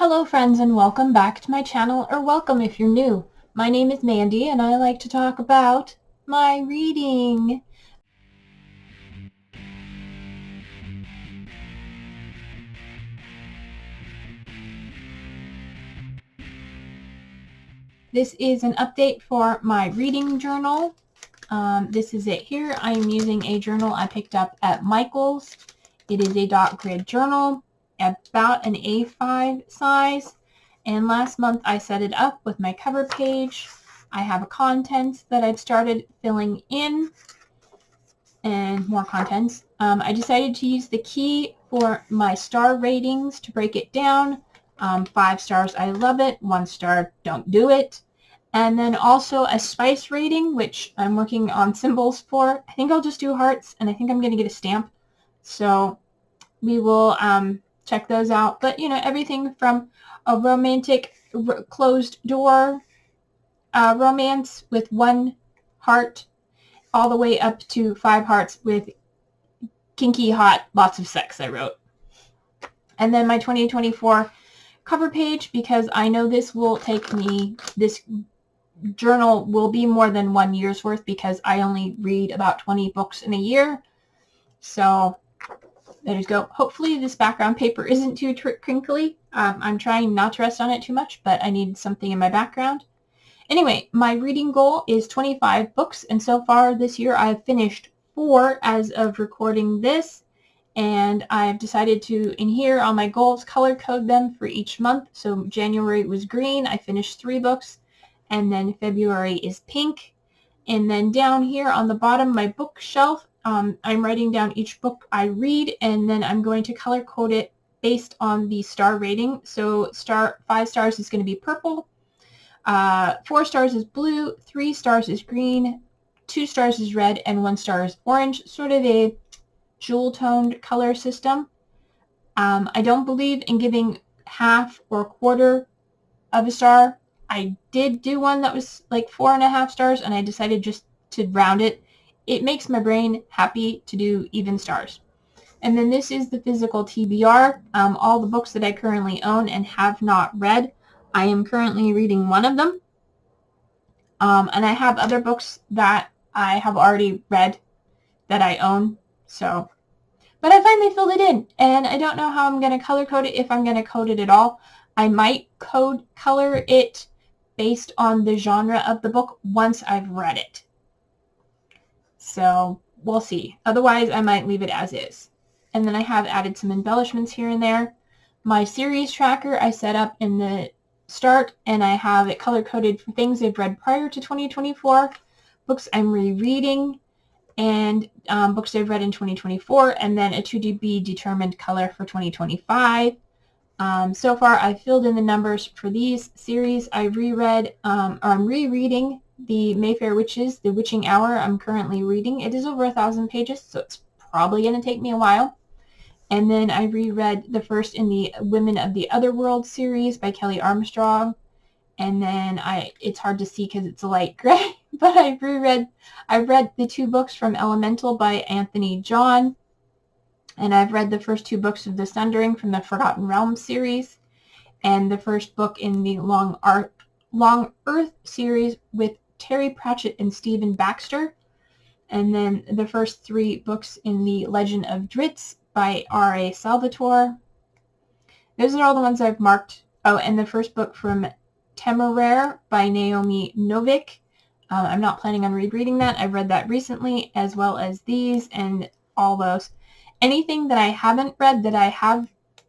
Hello friends and welcome back to my channel, or welcome if you're new. My name is Mandy and I like to talk about my reading. This is an update for my reading journal. This is it here. I am using a journal I picked up at Michael's. It is a dot grid journal, about an A5 size. And last month I set it up with my cover page. I have a contents that I've started filling in and more contents. I decided to use the key for my star ratings to break it down. 5 stars, I love it. 1 star, don't do it. And then also a spice rating, which I'm working on symbols for. I think I'll just do hearts, and I think I'm going to get a stamp. So we will check those out. But, you know, everything from a romantic closed door romance with 1 heart all the way up to 5 hearts with kinky, hot, lots of sex, I wrote. And then my 2024 cover page, because I know this will take me, this journal will be more than 1 year's worth because I only read about 20 books in a year. So there you go. Hopefully this background paper isn't too crinkly. I'm trying not to rest on it too much, but I need something in my background. Anyway, my reading goal is 25 books, and so far this year I've finished 4 as of recording this, and I've decided to, in here on my goals, color code them for each month. So January was green, I finished 3 books, and then February is pink. And then down here on the bottom, my bookshelf, I'm writing down each book I read, and then I'm going to color code it based on the star rating. So 5 stars is going to be purple. 4 stars is blue, 3 stars is green, 2 stars is red, and 1 star is orange, sort of a jewel-toned color system. I don't believe in giving half or quarter of a star. I did do one that was like 4.5 stars, and I decided just to round it. It makes my brain happy to do even stars. And then this is the physical TBR, all the books that I currently own and have not read. I am currently reading one of them, and I have other books that I have already read that I own. So, but I finally filled it in, and I don't know how I'm going to color code it, if I'm going to code it at all. I might color it based on the genre of the book once I've read it. So we'll see. Otherwise, I might leave it as is. And then I have added some embellishments here and there. My series tracker I set up in the start, and I have it color-coded for things I've read prior to 2024, books I'm rereading, and books I've read in 2024, and then a to-be determined color for 2025. So far, I've filled in the numbers for these series. I reread, or I'm rereading the Mayfair Witches, The Witching Hour. I'm currently reading. It is over 1,000 pages, so it's probably going to take me a while. And then I reread the first in the Women of the Otherworld series by Kelly Armstrong. And then it's hard to see because it's a light gray, but I've read the 2 books from Elemental by Anthony John. And I've read the first 2 books of The Sundering from the Forgotten Realms series, and the first book in the Long Earth series with Terry Pratchett and Stephen Baxter. And then the first 3 books in the Legend of Dritz by R.A. Salvatore. Those are all the ones I've marked. Oh, and the first book from Temeraire by Naomi Novik. I'm not planning on rereading that. I've read that recently, as well as these and all those. Anything that I haven't read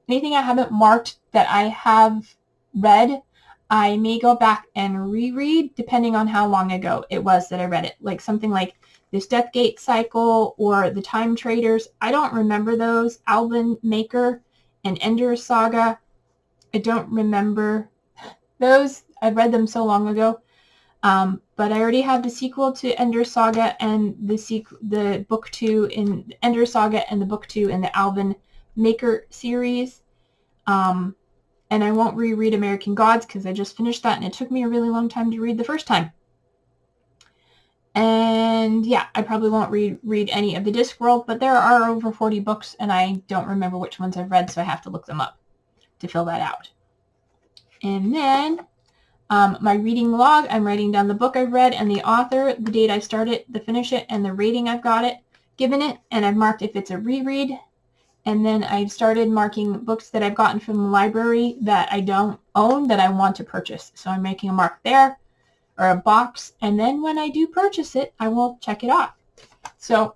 anything I haven't marked that I have read, I may go back and reread depending on how long ago it was that I read it. Like something like this Deathgate Cycle or The Time Traders. I don't remember those. Alvin Maker and Ender Saga. I don't remember those. I've read them so long ago. But I already have the sequel to Ender Saga and the book 2 in Ender Saga and the book 2 in the Alvin Maker series. And I won't reread American Gods because I just finished that and it took me a really long time to read the first time. And yeah, I probably won't read any of the Discworld, but there are over 40 books and I don't remember which ones I've read, so I have to look them up to fill that out. And then my reading log, I'm writing down the book I've read and the author, the date I started, the finish it, and the rating I've given it, and I've marked if it's a reread. And then I've started marking books that I've gotten from the library that I don't own that I want to purchase. So I'm making a mark there, or a box, and then when I do purchase it, I will check it off. So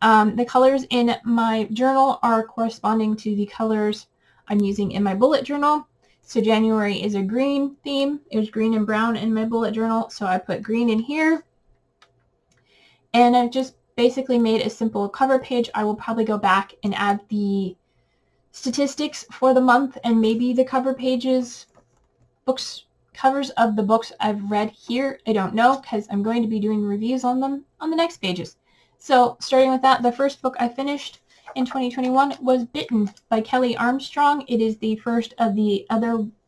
the colors in my journal are corresponding to the colors I'm using in my bullet journal. So January is a green theme. It was green and brown in my bullet journal, so I put green in here. And I've just basically made a simple cover page. I will probably go back and add the statistics for the month and maybe the cover pages, covers of the books I've read here. I don't know, because I'm going to be doing reviews on them on the next pages. So starting with that, the first book I finished in 2021 was Bitten by Kelly Armstrong. It is the first of the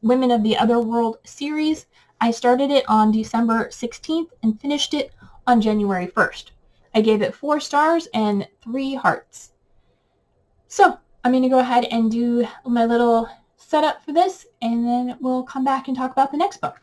Women of the Other World series. I started it on December 16th and finished it on January 1st. I gave it 4 stars and 3 hearts. So I'm going to go ahead and do my little setup for this, and then we'll come back and talk about the next book.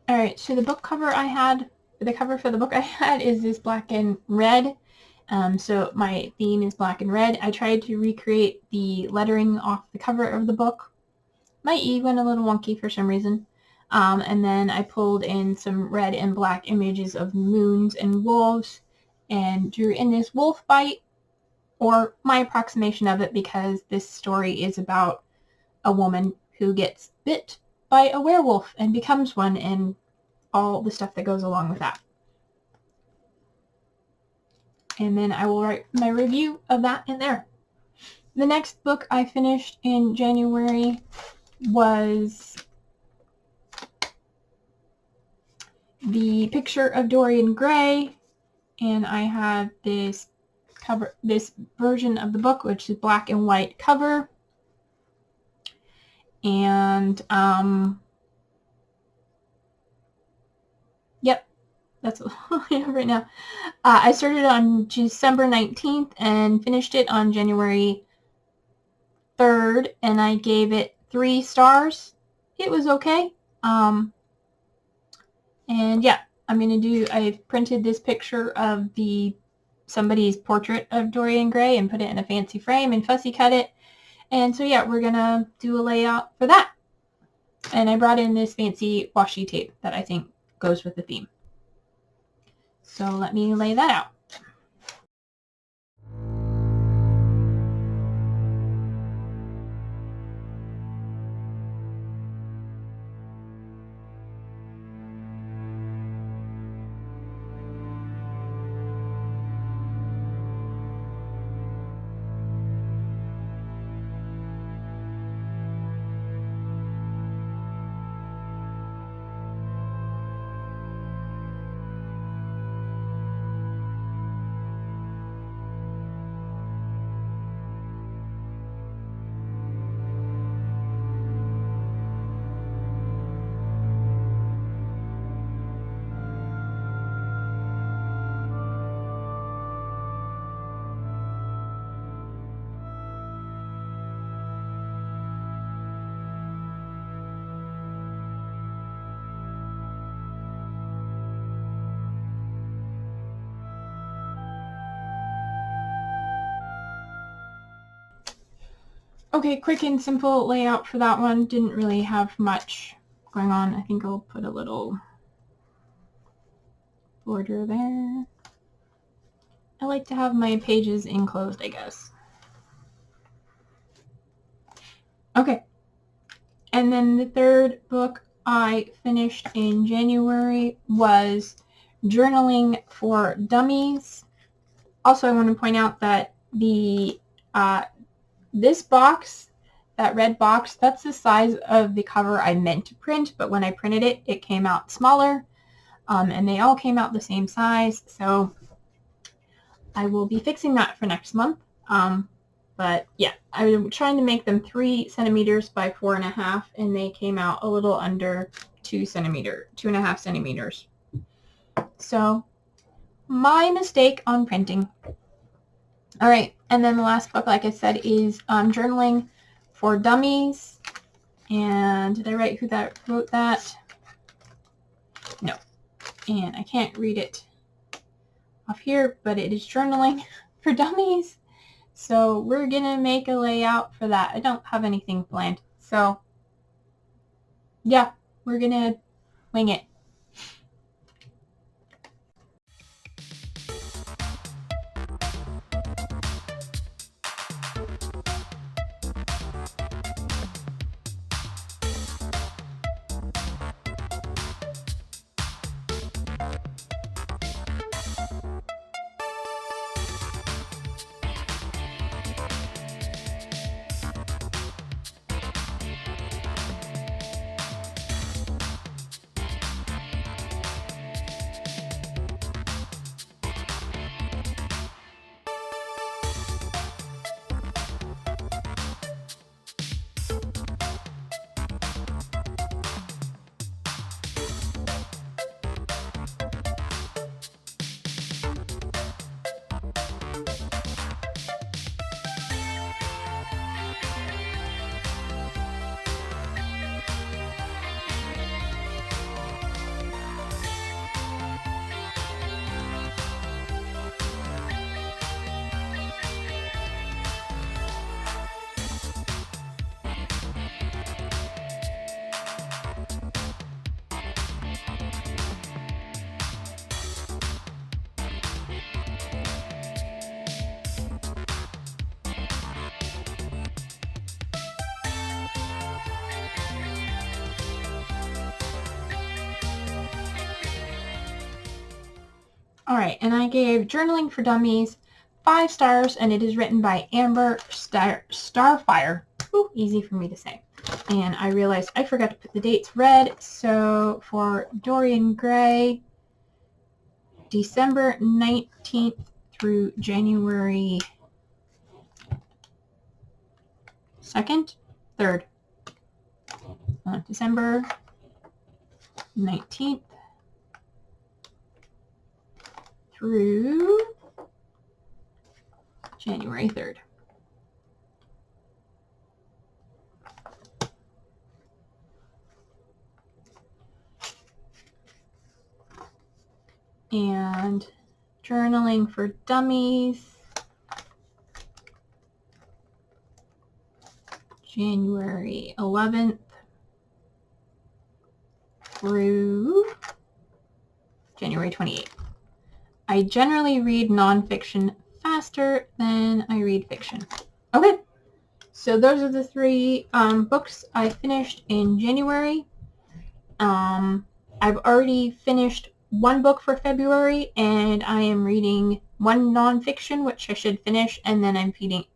Alright, so the cover for the book I had is this black and red. So my theme is black and red. I tried to recreate the lettering off the cover of the book. My E went a little wonky for some reason. And then I pulled in some red and black images of moons and wolves and drew in this wolf bite, or my approximation of it, because this story is about a woman who gets bit by a werewolf and becomes one, and all the stuff that goes along with that. And then I will write my review of that in there. The next book I finished in January was the picture of Dorian Gray, and I have this cover, this version of the book, which is black and white cover. And yep, that's what I have right now. I started on December 19th and finished it on January 3rd, and I gave it 3 stars. It was okay. And yeah, I printed this picture of somebody's portrait of Dorian Gray and put it in a fancy frame and fussy cut it. And so yeah, we're gonna do a layout for that. And I brought in this fancy washi tape that I think goes with the theme. So let me lay that out. Okay, quick and simple layout for that one. Didn't really have much going on. I think I'll put a little border there. I like to have my pages enclosed, I guess. Okay. And then the third book I finished in January was Journaling for Dummies. Also, I want to point out that this box, that red box, that's the size of the cover I meant to print, but when I printed it, it came out smaller, and they all came out the same size, so I will be fixing that for next month. But yeah, I'm trying to make them 3 centimeters by 4.5, and they came out a little under 2.5 centimeters. So, my mistake on printing. All right, and then the last book, like I said, is Journaling for Dummies. And did I write who that wrote that? No. And I can't read it off here, but it is Journaling for Dummies. So we're going to make a layout for that. I don't have anything planned. So yeah, we're going to wing it. All right, and I gave Journaling for Dummies 5 stars, and it is written by Amber Starfire. Ooh, easy for me to say. And I realized I forgot to put the dates red, so for Dorian Gray, December 19th through January 2nd? 3rd. December 19th through January 3rd. And journaling for dummies, January 11th through January 28th. I generally read nonfiction faster than I read fiction. Okay, so those are the 3 books I finished in January. I've already finished 1 book for February, and I am reading 1 nonfiction, which I should finish, and then I'm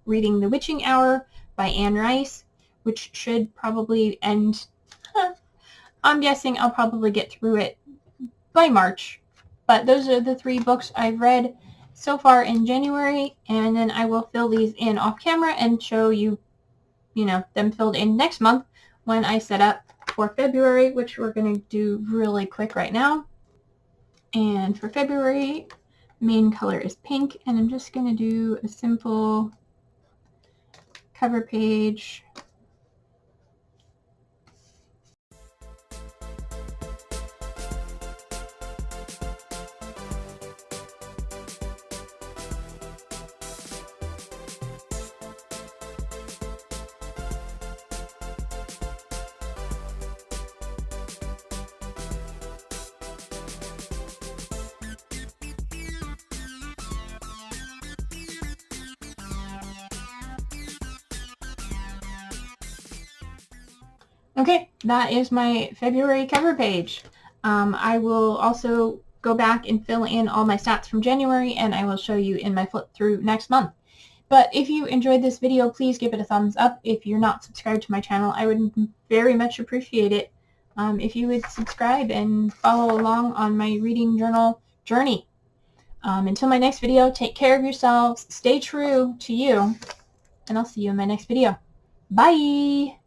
reading The Witching Hour by Anne Rice, which should probably end, I'm guessing I'll probably get through it by March. But those are the 3 books I've read so far in January, and then I will fill these in off camera and show you, them filled in next month when I set up for February, which we're going to do really quick right now. And for February, main color is pink, and I'm just going to do a simple cover page. Okay, that is my February cover page. I will also go back and fill in all my stats from January, and I will show you in my flip through next month. But if you enjoyed this video, please give it a thumbs up. If you're not subscribed to my channel, I would very much appreciate it if you would subscribe and follow along on my reading journal journey. Until my next video, take care of yourselves, stay true to you, and I'll see you in my next video. Bye!